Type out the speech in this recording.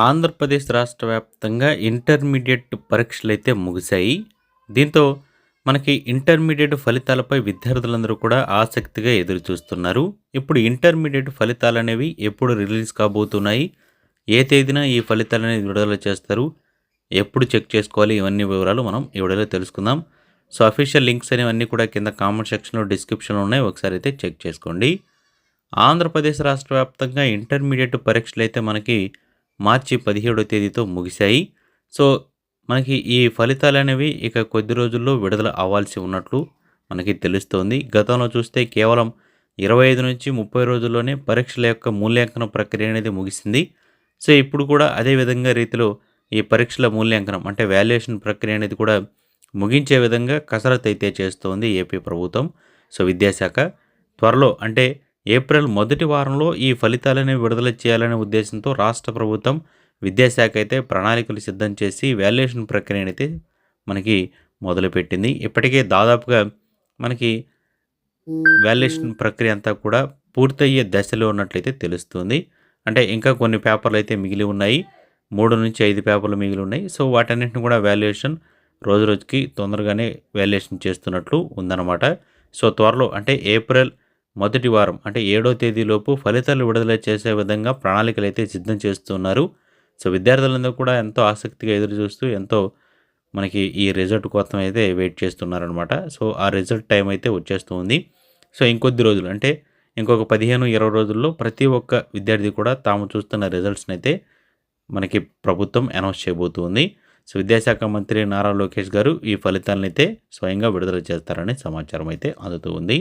ఆంధ్రప్రదేశ్ రాష్ట్ర వ్యాప్తంగా ఇంటర్మీడియేట్ పరీక్షలైతే ముగిశాయి. దీంతో మనకి ఇంటర్మీడియేట్ ఫలితాలపై విద్యార్థులందరూ కూడా ఆసక్తిగా ఎదురుచూస్తున్నారు. ఇప్పుడు ఇంటర్మీడియేట్ ఫలితాలనేవి ఎప్పుడు రిలీజ్ కాబోతున్నాయి? ఏ తేదీన ఈ ఫలితాలనేవి విడుదల చేస్తారు? ఎప్పుడు చెక్ చేసుకోవాలి? ఇవన్నీ వివరాలు మనం ఈ వీడియోలో తెలుసుకుందాం. సో, అఫీషియల్ లింక్స్ అనేవన్నీ కూడా కింద కామెంట్ సెక్షన్‌లో, డిస్క్రిప్షన్‌లో ఉన్నాయి. ఒకసారి అయితే చెక్ చేసుకోండి. ఆంధ్రప్రదేశ్ రాష్ట్ర వ్యాప్తంగా ఇంటర్మీడియేట్ పరీక్షలైతే మనకి మార్చి 17వ తేదీతో ముగిశాయి. సో, మనకి ఈ ఫలితాలనేవి ఇక కొద్ది రోజుల్లో విడుదల అవ్వాల్సి ఉన్నట్లు మనకి తెలుస్తోంది. గతంలో చూస్తే కేవలం 25-30 రోజుల్లోనే పరీక్షల యొక్క మూల్యాంకన ప్రక్రియ అనేది ముగిసింది. సో, ఇప్పుడు కూడా అదే విధంగా రీతిలో ఈ పరీక్షల మూల్యాంకనం అంటే వాల్యుయేషన్ ప్రక్రియ అనేది కూడా ముగించే విధంగా కసరత్తు అయితే చేస్తోంది ఏపీ ప్రభుత్వం. సో, విద్యాశాఖ త్వరలో అంటే ఏప్రిల్ మొదటి వారంలో ఈ ఫలితాలనేవి విడుదల చేయాలనే ఉద్దేశంతో రాష్ట్ర ప్రభుత్వం, విద్యాశాఖ అయితే ప్రణాళికలు సిద్ధం చేసి వాల్యుయేషన్ ప్రక్రియనైతే మనకి మొదలుపెట్టింది. ఇప్పటికే దాదాపుగా మనకి వాల్యుయేషన్ ప్రక్రియ అంతా కూడా పూర్తయ్యే దశలో ఉన్నట్లయితే తెలుస్తుంది. అంటే ఇంకా కొన్ని పేపర్లు అయితే మిగిలి ఉన్నాయి. 3-5 పేపర్లు మిగిలి ఉన్నాయి. సో, వాటన్నిటిని కూడా వాల్యుయేషన్ రోజుకి తొందరగానే వాల్యుయేషన్ చేస్తున్నట్లు ఉందన్నమాట. సో, త్వరలో అంటే ఏప్రిల్ మొదటి వారం అంటే 7వ తేదీలోపు ఫలితాలు విడుదల చేసే విధంగా ప్రణాళికలైతే సిద్ధం చేస్తున్నారు. సో, విద్యార్థులందరూ కూడా ఎంతో ఆసక్తిగా ఎదురు చూస్తూ ఎంతో మనకి ఈ రిజల్ట్ కోసం అయితే వెయిట్ చేస్తున్నారనమాట. సో, ఆ రిజల్ట్ టైం అయితే వచ్చేస్తుంది. సో, ఇంకొద్ది రోజులు అంటే ఇంకొక 15-20 రోజుల్లో ప్రతి ఒక్క విద్యార్థి కూడా తాము చూస్తున్న రిజల్ట్స్‌నైతే మనకి ప్రభుత్వం అనౌన్స్ చేయబోతుంది. సో, విద్యాశాఖ మంత్రి నారా లోకేష్ గారు ఈ ఫలితాలనైతే స్వయంగా విడుదల చేస్తారని సమాచారం అయితే అందుతూ ఉంది.